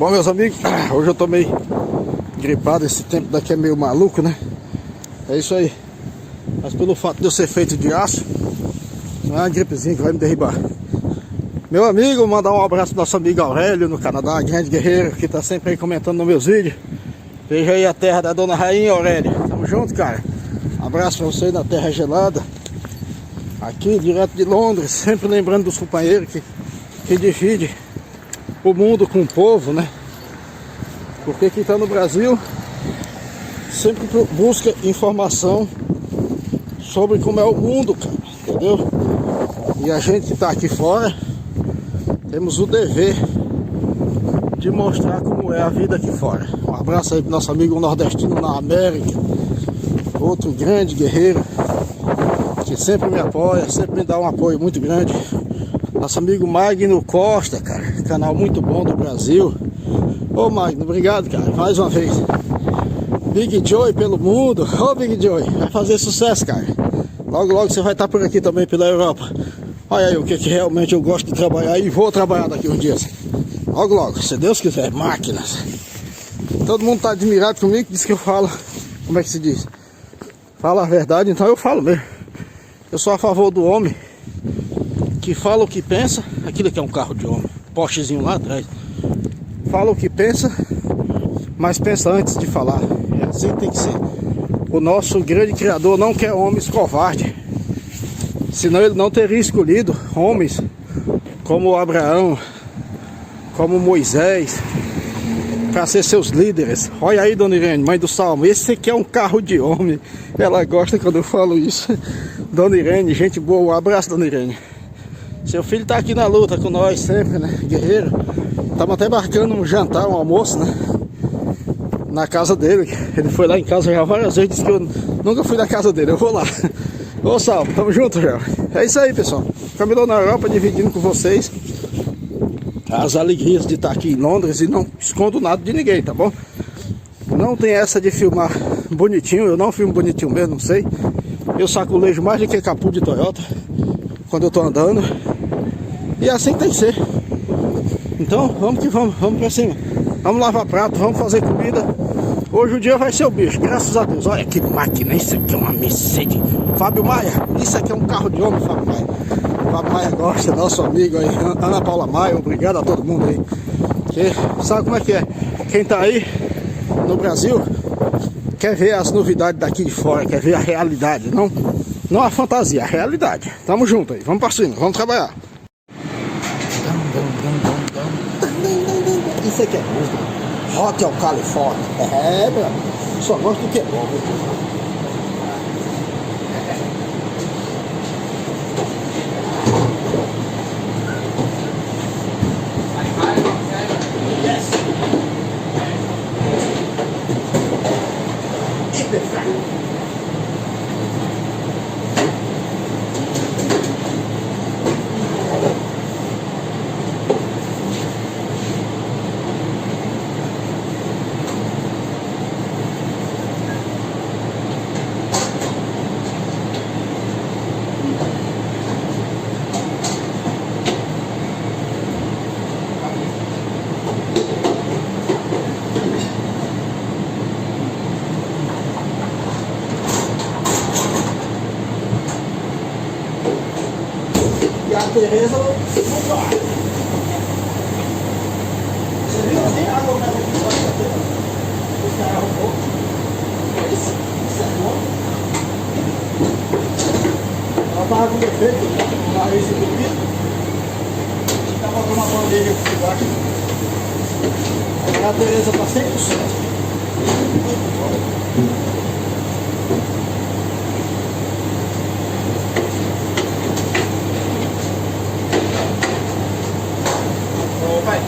Bom, meus amigos, hoje eu tô meio gripado, esse tempo daqui é meio maluco, né? É isso aí. Mas pelo fato de eu ser feito de aço, não é uma gripezinha que vai me derribar. Meu amigo, mandar um abraço pro nosso amigo Aurélio no Canadá, grande guerreiro, que tá sempre aí comentando nos meus vídeos. Veja aí a terra da Dona Rainha, Aurélio. Tamo junto, cara. Abraço pra você na terra gelada. Aqui, direto de Londres, sempre lembrando dos companheiros que dividem o mundo com o povo, né? Porque quem tá no Brasil sempre busca informação sobre como é o mundo, cara, entendeu? E a gente que tá aqui fora temos o dever de mostrar como é a vida aqui fora. Um abraço aí pro nosso amigo nordestino na América, outro grande guerreiro que sempre me apoia, sempre me dá um apoio muito grande. Nosso amigo Magno Costa, cara, canal muito bom do Brasil. Ô Magno, obrigado, cara, mais uma vez. Big Joy pelo mundo. Ô Big Joy, vai fazer sucesso, cara. Logo, logo você vai estar por aqui também pela Europa. Olha aí o que realmente eu gosto de trabalhar e vou trabalhar daqui uns dias. Logo, logo, se Deus quiser, máquinas. Todo mundo tá admirado comigo, diz que eu falo, como é que se diz? Fala a verdade, então eu falo mesmo. Eu sou a favor do homem que fala o que pensa. Aquilo aqui é um carro de homem, Porschezinho lá atrás. Fala o que pensa, mas pensa antes de falar. É assim que tem que ser. O nosso grande criador não quer homens covardes. Senão ele não teria escolhido homens como Abraão, como Moisés, para ser seus líderes. Olha aí, Dona Irene, mãe do Salmo, esse aqui é um carro de homem. Ela gosta quando eu falo isso. Dona Irene, gente boa, um abraço, Dona Irene. Seu filho tá aqui na luta com nós sempre, né? Guerreiro. Estamos até marcando um jantar, um almoço, né? Na casa dele. Ele foi lá em casa já várias vezes, disse que eu nunca fui na casa dele. Eu vou lá. Ô Salvo, tamo junto já. É isso aí, pessoal. Caminhou na Europa dividindo com vocês as alegrias de estar aqui em Londres e não escondo nada de ninguém, tá bom? Não tem essa de filmar bonitinho, eu não filmo bonitinho mesmo, não sei. Eu saculejo mais do que capô de Toyota quando eu tô andando. E é assim que tem que ser. Então, vamos que vamos, vamos pra cima. Vamos lavar prato, vamos fazer comida. Hoje o dia vai ser o bicho, graças a Deus. Olha que máquina, isso aqui é uma Mercedes. Fábio Maia, isso aqui é um carro de homem, Fábio Maia. Fábio Maia gosta, nosso amigo aí, Ana Paula Maia, obrigado a todo mundo aí. Que sabe como é que é? Quem tá aí no Brasil quer ver as novidades daqui de fora, quer ver a realidade, não a fantasia, a realidade. Tamo junto aí, vamos pra cima, vamos trabalhar. Isso aqui é música. Hotel California. É, meu amigo. Só gosto do que é bom. E a Tereza não vai. Você viu que tem água mais aqui fora? Esse água um pouco. Isso é bom. Ela estava com defeito, o nariz entupido. Estava com uma bandeja aqui embaixo. Agora a Tereza está 100%. Vai. É.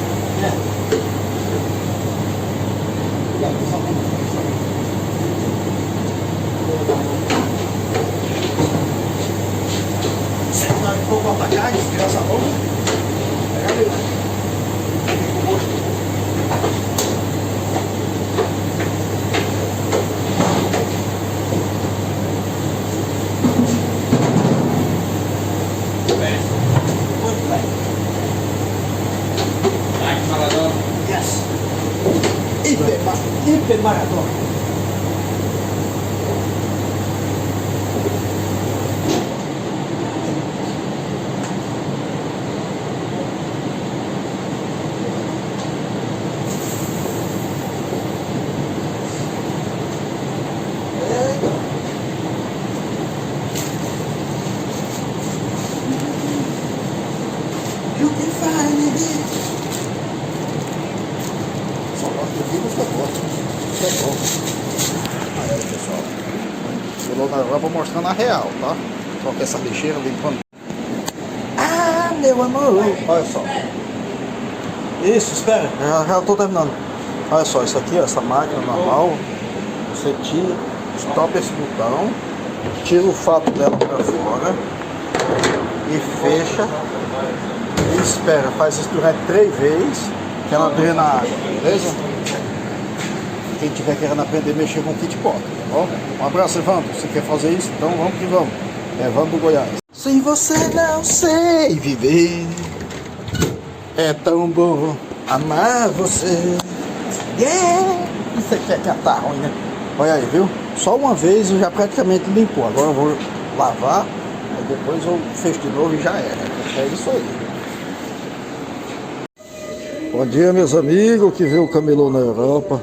Você vai um pouco pra cá, tirar essa bomba. Pega ali. Fica o gosto. Muito bem. Vai, falador. Hiper maratona. You can find it. Só gosto de música boa. Isso é bom. Aí, pessoal. Chegou na Europa mostrando a real, tá? Só que essa lixeira limpando. Ah, meu amor. Olha só. Isso, espera. Já tô terminando. Olha só, isso aqui, ó, essa máquina normal. Você tira, stop esse botão, tira o fato dela pra fora e fecha. E espera, faz isso durante 3 vezes, que ela drena a água, beleza? Quem tiver querendo aprender a mexer com kit pode, tá bom? Um abraço, Evandro. Você quer fazer isso? Então vamos que vamos. Evandro do Goiás. Se você não sei viver, é tão bom amar você. Yeah! Isso aqui é que tá ruim, né? Olha aí, viu? Só uma vez eu já praticamente limpou. Agora eu vou lavar, aí depois eu fecho de novo e já era. É isso aí. Bom dia, meus amigos que vê o Camelô na Europa.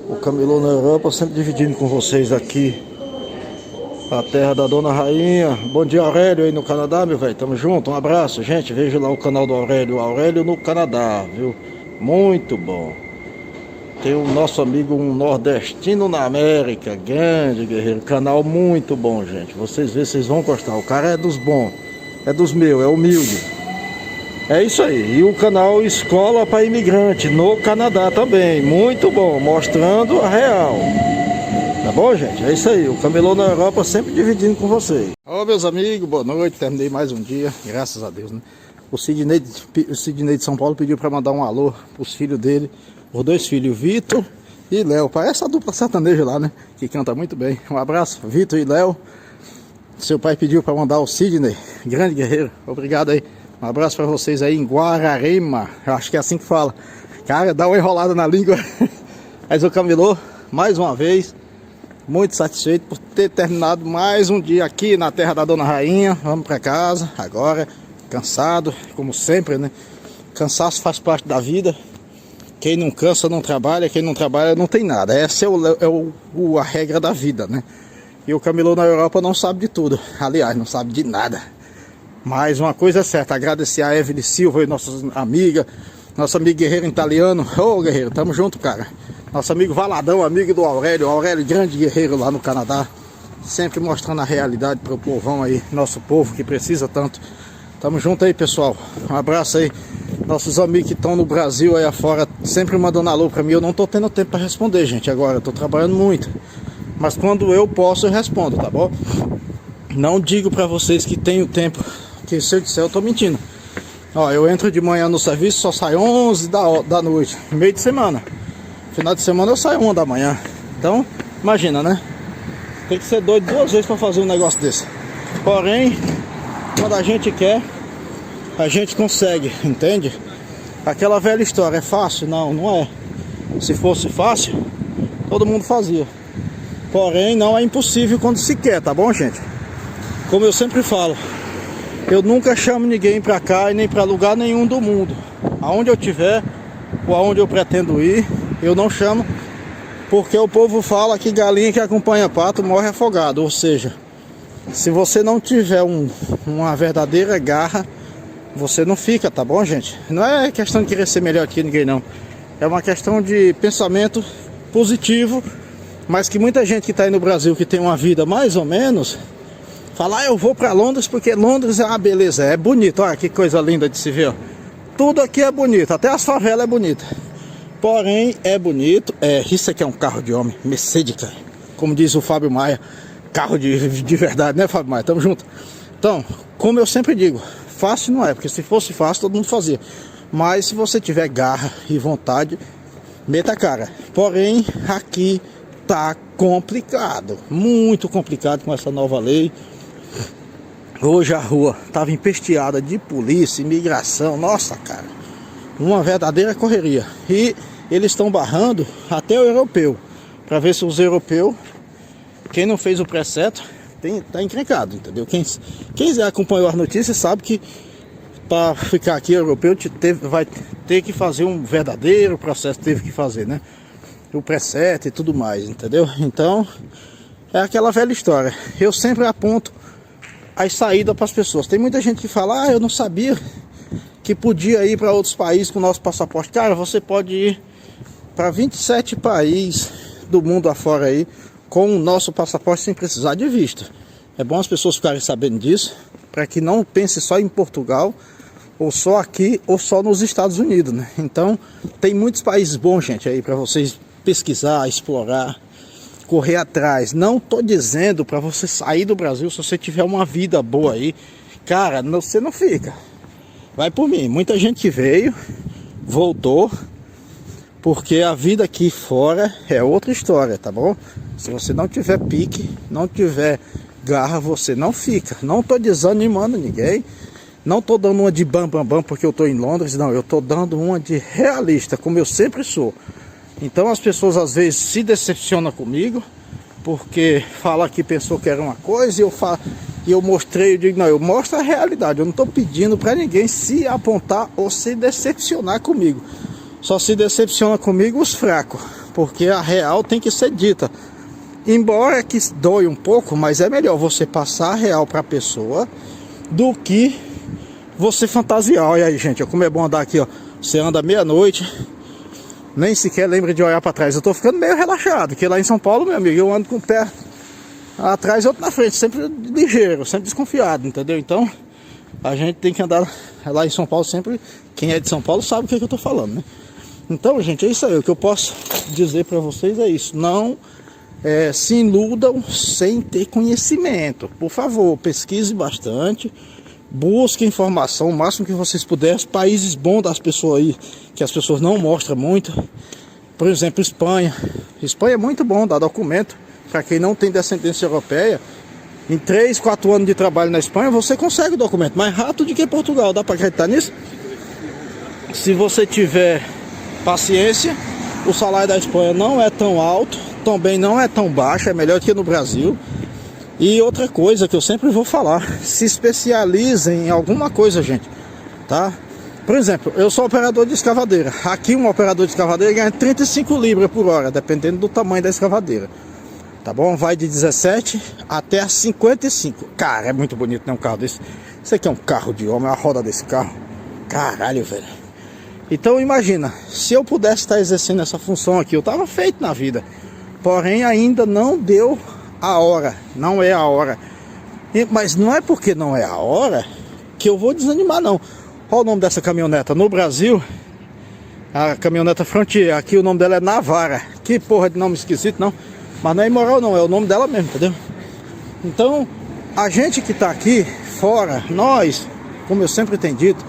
O Camelô na Europa, sempre dividindo com vocês aqui a terra da Dona Rainha. Bom dia, Aurélio aí no Canadá, meu velho. Tamo junto, um abraço, gente. Veja lá o canal do Aurélio. Aurélio no Canadá, viu? Muito bom. Tem o nosso amigo, um nordestino na América, grande guerreiro. Canal muito bom, gente. Vocês vê, vocês vão gostar. O cara é dos bons, é dos meus, é humilde. É isso aí, e o canal Escola para Imigrante no Canadá também, muito bom, mostrando a real. Tá bom, gente? É isso aí, o Camelô na Europa sempre dividindo com vocês. Ô, meus amigos, boa noite, terminei mais um dia, graças a Deus, né? O Sidney de São Paulo pediu para mandar um alô pros filhos dele, os 2 filhos, Vitor e Léo. Parece a dupla sertaneja lá, né? Que canta muito bem. Um abraço, Vitor e Léo. Seu pai pediu para mandar o Sidney, grande guerreiro, obrigado aí. Um abraço para vocês aí em Guararema, eu acho que é assim que fala. Cara, dá uma enrolada na língua. Mas o Camelô, mais uma vez, muito satisfeito por ter terminado mais um dia aqui na terra da Dona Rainha. Vamos para casa agora, cansado, como sempre, né? Cansaço faz parte da vida. Quem não cansa não trabalha, quem não trabalha não tem nada. Essa a regra da vida, né? E o Camelô na Europa não sabe de tudo. Aliás, não sabe de nada. Mas uma coisa é certa, agradecer a Evelyn Silva e nossa amiga, nosso amigo guerreiro italiano. Ô, guerreiro, tamo junto, cara. Nosso amigo Valadão, amigo do Aurélio, grande guerreiro lá no Canadá. Sempre mostrando a realidade pro povão aí, nosso povo que precisa tanto. Tamo junto aí, pessoal. Um abraço aí. Nossos amigos que estão no Brasil aí afora, sempre mandando alô pra mim. Eu não tô tendo tempo pra responder, gente, agora. Eu tô trabalhando muito. Mas quando eu posso, eu respondo, tá bom? Não digo pra vocês que tenho tempo, que se eu disser eu tô mentindo. Ó, eu entro de manhã no serviço, só saio 11 da noite, meio de semana. Final de semana eu saio 1 da manhã. Então, imagina, né? Tem que ser doido 2 vezes pra fazer um negócio desse. Porém, quando a gente quer, a gente consegue, entende? Aquela velha história, é fácil? Não, não é. Se fosse fácil, todo mundo fazia. Porém, não é impossível quando se quer, tá bom, gente? Como eu sempre falo, eu nunca chamo ninguém pra cá e nem pra lugar nenhum do mundo. Aonde eu tiver ou aonde eu pretendo ir, eu não chamo, porque o povo fala que galinha que acompanha pato morre afogado. Ou seja, se você não tiver uma verdadeira garra, você não fica, tá bom, gente? Não é questão de querer ser melhor que ninguém, não. É uma questão de pensamento positivo, mas que muita gente que tá aí no Brasil, que tem uma vida mais ou menos, fala, eu vou pra Londres porque Londres é uma beleza, é bonito, olha que coisa linda de se ver, ó. Tudo aqui é bonito, até as favelas é bonita. Porém, é bonito, isso aqui é um carro de homem, Mercedes, cara. Como diz o Fábio Maia, carro de verdade, né, Fábio Maia? Tamo junto. Então, como eu sempre digo, fácil não é, porque se fosse fácil todo mundo fazia. Mas se você tiver garra e vontade, meta a cara. Porém, aqui tá complicado, muito complicado com essa nova lei. Hoje a rua estava empesteada de polícia, imigração, nossa, cara, uma verdadeira correria. E eles estão barrando até o europeu, para ver se os europeus, quem não fez o preceto, tá encrencado, entendeu? Quem acompanhou as notícias sabe que para ficar aqui europeu vai ter que fazer um verdadeiro processo, teve que fazer, né? O preceto e tudo mais, entendeu? Então, é aquela velha história. Eu sempre aponto as saídas para as pessoas. Tem muita gente que fala, ah, eu não sabia que podia ir para outros países com o nosso passaporte. Cara, você pode ir para 27 países do mundo afora aí com o nosso passaporte sem precisar de visto. É bom as pessoas ficarem sabendo disso, para que não pense só em Portugal, ou só aqui, ou só nos Estados Unidos, né? Então, tem muitos países bons, gente, aí para vocês pesquisar, explorar, correr atrás. Não tô dizendo para você sair do Brasil se você tiver uma vida boa aí. Cara, você não fica. Vai por mim. Muita gente que veio, voltou, porque a vida aqui fora é outra história, tá bom? Se você não tiver pique, não tiver garra, você não fica. Não tô desanimando ninguém. Não tô dando uma de bam bam bam porque eu tô em Londres, não. Eu tô dando uma de realista, como eu sempre sou. Então as pessoas às vezes se decepcionam comigo, porque fala que pensou que era uma coisa e eu mostrei, eu digo, não, eu mostro a realidade. Eu não estou pedindo para ninguém se apontar ou se decepcionar comigo. Só se decepciona comigo os fracos, porque a real tem que ser dita. Embora que dói um pouco, mas é melhor você passar a real para a pessoa do que você fantasiar. Olha aí, gente, como é bom andar aqui, ó. Você anda meia-noite, nem sequer lembra de olhar para trás. Eu tô ficando meio relaxado, porque lá em São Paulo, meu amigo, eu ando com o pé atrás e outro na frente, sempre ligeiro, sempre desconfiado, entendeu? Então, a gente tem que andar lá em São Paulo sempre. Quem é de São Paulo sabe o que eu tô falando, né? Então, gente, é isso aí. O que eu posso dizer para vocês é isso. Não se iludam sem ter conhecimento. Por favor, pesquise bastante. Busque informação o máximo que vocês puderem. Os países bons das pessoas aí, que as pessoas não mostram muito. Por exemplo, Espanha. Espanha é muito bom, dá documento. Para quem não tem descendência europeia, em 3, 4 anos de trabalho na Espanha, você consegue o documento. Mais rápido do que Portugal, dá para acreditar nisso? Se você tiver paciência, o salário da Espanha não é tão alto, também não é tão baixo, é melhor que no Brasil. E outra coisa que eu sempre vou falar, se especializem em alguma coisa, gente, tá? Por exemplo, eu sou operador de escavadeira. Aqui um operador de escavadeira ganha 35 libras por hora, dependendo do tamanho da escavadeira. Tá bom? Vai de 17 até 55. Cara, é muito bonito, né, um carro desse. Isso aqui é um carro de homem, a roda desse carro. Caralho, velho. Então imagina, se eu pudesse estar exercendo essa função aqui, eu tava feito na vida. Porém, ainda não deu a hora, não é a hora. Mas não é porque não é a hora que eu vou desanimar, não. Olha o nome dessa caminhoneta. No Brasil, a caminhoneta Frontier, aqui o nome dela é Navara. Que porra de nome esquisito, não. Mas não é imoral, não, é o nome dela mesmo, entendeu? Então, a gente que tá aqui fora, nós, como eu sempre tenho dito,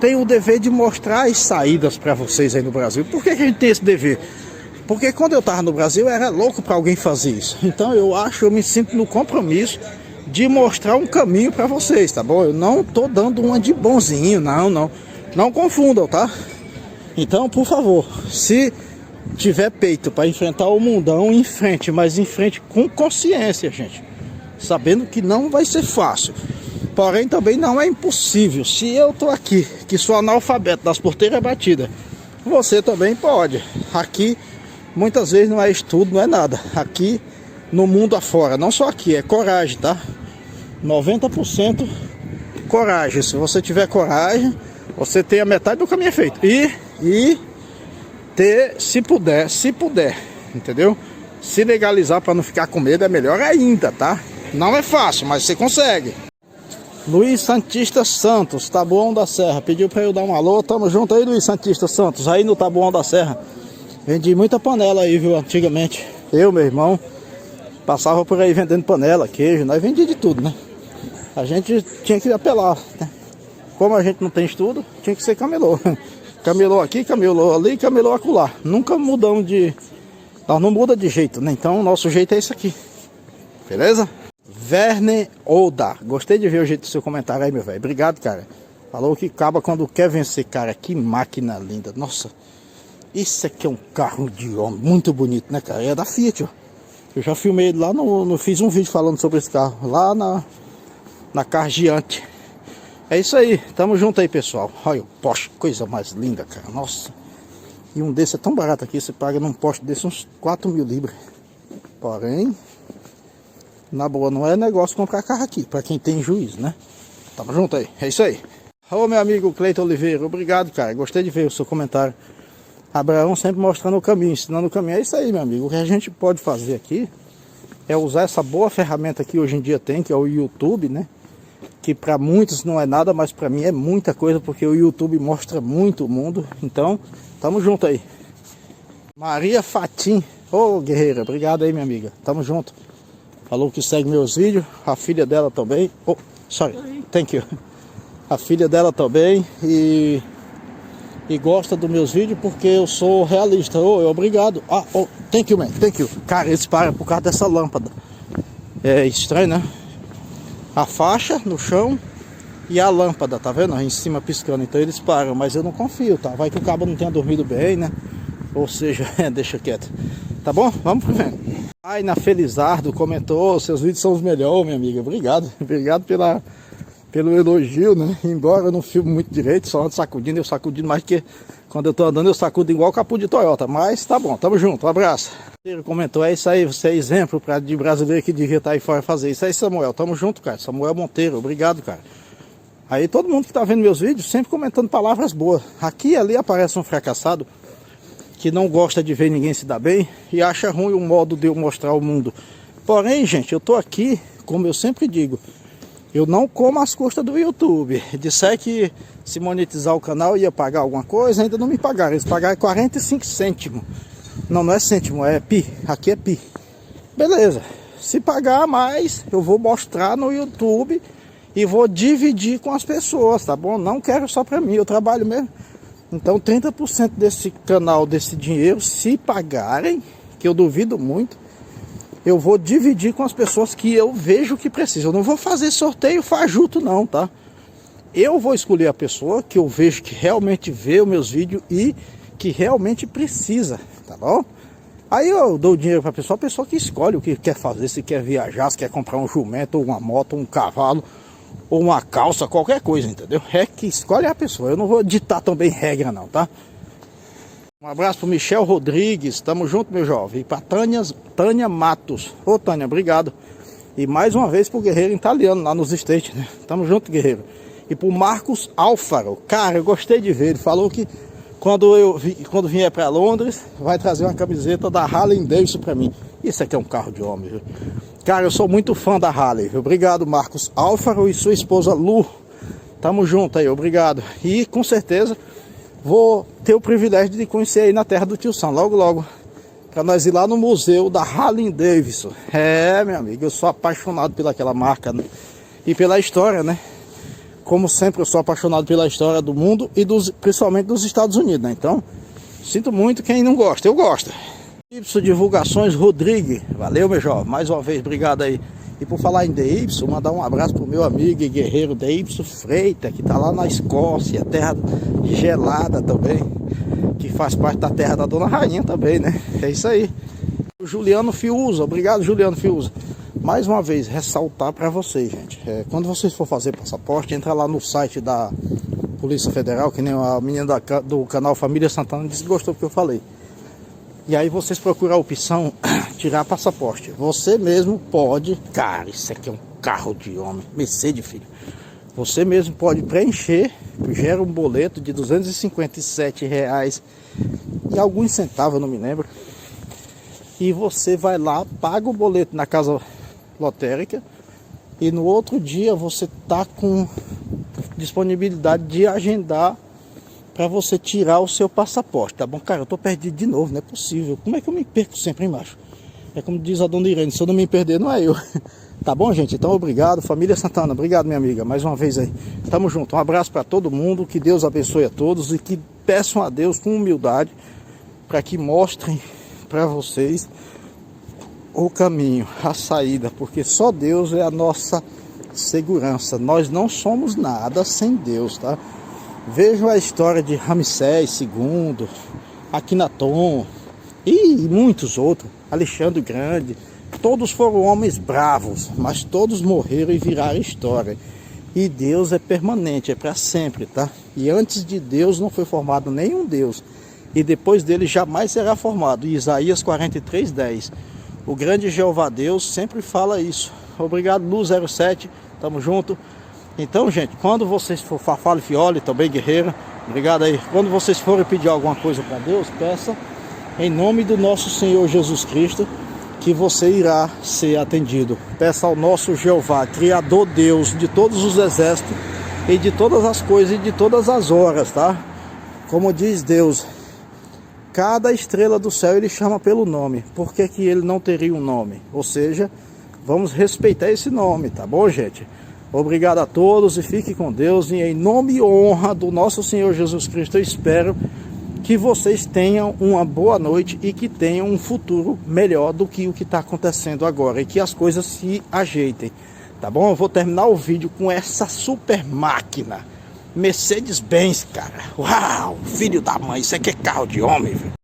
tem o dever de mostrar as saídas para vocês aí no Brasil. Por que que a gente tem esse dever? Porque quando eu tava no Brasil, eu era louco para alguém fazer isso. Então eu me sinto no compromisso de mostrar um caminho para vocês, tá bom? Eu não tô dando uma de bonzinho, não confundam, tá? Então, por favor, se tiver peito para enfrentar o mundão, enfrente, mas enfrente com consciência, gente, sabendo que não vai ser fácil, porém também não é impossível. Se eu tô aqui, que sou analfabeto das porteiras batidas, você também pode. Aqui muitas vezes não é estudo, não é nada. Aqui no mundo afora, não só aqui, é coragem, tá? 90% coragem. Se você tiver coragem, você tem a metade do caminho feito. E ter, se puder, entendeu? Se legalizar para não ficar com medo é melhor ainda, tá? Não é fácil, mas você consegue. Luiz Santista Santos, Taboão da Serra, pediu para eu dar um alô. Tamo junto aí, Luiz Santista Santos, aí no Taboão da Serra. Vendi muita panela aí, viu, antigamente. Eu, meu irmão, passava por aí vendendo panela, queijo, nós vendia de tudo, né? A gente tinha que apelar, né? Como a gente não tem estudo, tinha que ser camelô. Camelô aqui, camelô ali, camelô acolá. Nunca mudamos de... Nós não muda de jeito, né? Então o nosso jeito é isso aqui. Beleza? Verne Oda. Gostei de ver o jeito do seu comentário aí, meu velho. Obrigado, cara. Falou que acaba quando quer vencer, cara. Que máquina linda. Nossa. Isso aqui é um carro de homem, muito bonito, né, cara? É da Fiat, ó. Eu já filmei ele lá fiz um vídeo falando sobre esse carro, lá na Car Giante. É isso aí, tamo junto aí, pessoal. Olha o Porsche, coisa mais linda, cara, nossa. E um desse é tão barato aqui, você paga num Porsche desse uns 4.000 libras. Porém, na boa, não é negócio comprar carro aqui, pra quem tem juízo, né? Tamo junto aí, é isso aí. Ô, meu amigo Cleiton Oliveira, obrigado, cara, gostei de ver o seu comentário. Abraão sempre mostrando o caminho, ensinando o caminho. É isso aí, meu amigo. O que a gente pode fazer aqui é usar essa boa ferramenta que hoje em dia tem, que é o YouTube, né? Que para muitos não é nada, mas para mim é muita coisa, porque o YouTube mostra muito o mundo. Então, tamo junto aí. Maria Fatim. Ô, guerreira, obrigado aí, minha amiga. Tamo junto. Falou que segue meus vídeos. A filha dela também. Oh, sorry. Thank you. A filha dela também. E gosta dos meus vídeos porque eu sou realista. Obrigado. Thank you, man. Thank you. Cara, eles param por causa dessa lâmpada. É estranho, né? A faixa no chão e a lâmpada, tá vendo? Em cima piscando. Então eles param, mas eu não confio, tá? Vai que o cabo não tenha dormido bem, né? Ou seja, deixa quieto. Tá bom? Vamos pro vendo. Ai, na Felizardo comentou: seus vídeos são os melhores, minha amiga. Obrigado. Obrigado pelo elogio, né? Embora eu não filme muito direito, só ando sacudindo, eu sacudindo mais que quando eu tô andando eu sacudo igual o capô de Toyota, mas tá bom, tamo junto, um abraço. Ele comentou: é isso aí, você é exemplo de brasileiro que devia estar aí fora fazer isso aí, Samuel, tamo junto, cara. Samuel Monteiro, obrigado, cara. Aí todo mundo que tá vendo meus vídeos sempre comentando palavras boas. Aqui e ali aparece um fracassado que não gosta de ver ninguém se dar bem e acha ruim o modo de eu mostrar o mundo. Porém, gente, eu tô aqui, como eu sempre digo, eu não como as custas do YouTube. Disser que se monetizar o canal ia pagar alguma coisa, ainda não me pagaram. Eles pagaram 45 cêntimos. Não é cêntimo, é pi. Aqui é pi. Beleza. Se pagar mais, eu vou mostrar no YouTube e vou dividir com as pessoas, tá bom? Não quero só pra mim, eu trabalho mesmo. Então 30% desse canal, desse dinheiro, se pagarem, que eu duvido muito, eu vou dividir com as pessoas que eu vejo que precisam. Eu não vou fazer sorteio fajuto não, tá? Eu vou escolher a pessoa que eu vejo que realmente vê os meus vídeos e que realmente precisa, tá bom? Aí eu dou dinheiro para a pessoa que escolhe o que quer fazer, se quer viajar, se quer comprar um jumento, ou uma moto, um cavalo, ou uma calça, qualquer coisa, entendeu? É que escolhe a pessoa, eu não vou ditar também regra não, tá? Um abraço pro Michel Rodrigues, tamo junto, meu jovem. E pra Tânia Matos. Ô, Tânia, obrigado. E mais uma vez pro Guerreiro Italiano, lá nos States, né? Tamo junto, Guerreiro. E pro Marcos Alfaro. Cara, eu gostei de ver. Ele falou que quando vier pra Londres, vai trazer uma camiseta da Harley Davidson pra mim. Isso aqui é um carro de homem, viu? Cara, eu sou muito fã da Harley. Obrigado, Marcos Alfaro e sua esposa Lu. Tamo junto aí, obrigado. E com certeza vou ter o privilégio de conhecer aí na terra do Tio Sam, logo logo, para nós ir lá no museu da Harley Davidson. É, meu amigo, eu sou apaixonado pelaquela marca, né? E pela história, né? Como sempre, eu sou apaixonado pela história do mundo e principalmente dos Estados Unidos, né? Então, sinto muito quem não gosta, eu gosto. Y Divulgações Rodrigues, valeu, meu jovem, mais uma vez, obrigado aí. E por falar em DY, mandar um abraço pro meu amigo e guerreiro DY Freitas, que tá lá na Escócia, terra gelada também, que faz parte da terra da Dona Rainha também, né? É isso aí. O Juliano Fiuza, obrigado, Juliano Fiuza. Mais uma vez, ressaltar para vocês, gente, quando vocês for fazer passaporte, entra lá no site da Polícia Federal, que nem a menina do canal Família Santana disse que gostou do que eu falei. E aí vocês procuram a opção tirar passaporte. Você mesmo pode, cara, isso aqui é um carro de homem, Mercedes, filho. Você mesmo pode preencher, gera um boleto de R$257 e alguns centavos, eu não me lembro. E você vai lá, paga o boleto na casa lotérica e no outro dia você tá com disponibilidade de agendar para você tirar o seu passaporte, tá bom? Cara, eu tô perdido de novo, não é possível. Como é que eu me perco sempre, hein, macho? É como diz a dona Irene, se eu não me perder, não é eu. Tá bom, gente? Então, obrigado. Família Santana, obrigado, minha amiga, mais uma vez aí. Tamo junto. Um abraço para todo mundo, que Deus abençoe a todos e que peçam a Deus com humildade para que mostrem para vocês o caminho, a saída, porque só Deus é a nossa segurança. Nós não somos nada sem Deus, tá? Vejam a história de Ramsés II, Akhenaton e muitos outros, Alexandre o Grande. Todos foram homens bravos, mas todos morreram e viraram história. E Deus é permanente, é para sempre, tá? E antes de Deus não foi formado nenhum Deus. E depois dele jamais será formado. Isaías 43:10. O grande Jeová Deus sempre fala isso. Obrigado, Luz 07. Tamo junto. Então, gente, quando vocês for Fafá Fiole, também guerreira, obrigado aí. Quando vocês forem pedir alguma coisa para Deus, peça em nome do nosso Senhor Jesus Cristo, que você irá ser atendido. Peça ao nosso Jeová, Criador Deus de todos os exércitos e de todas as coisas e de todas as horas, tá? Como diz Deus, cada estrela do céu ele chama pelo nome. Por que que ele não teria um nome? Ou seja, vamos respeitar esse nome, tá bom, gente? Obrigado a todos e fique com Deus. E em nome e honra do nosso Senhor Jesus Cristo, eu espero que vocês tenham uma boa noite e que tenham um futuro melhor do que o que está acontecendo agora. E que as coisas se ajeitem, tá bom? Eu vou terminar o vídeo com essa super máquina Mercedes-Benz, cara. Uau, filho da mãe, isso aqui é carro de homem, velho.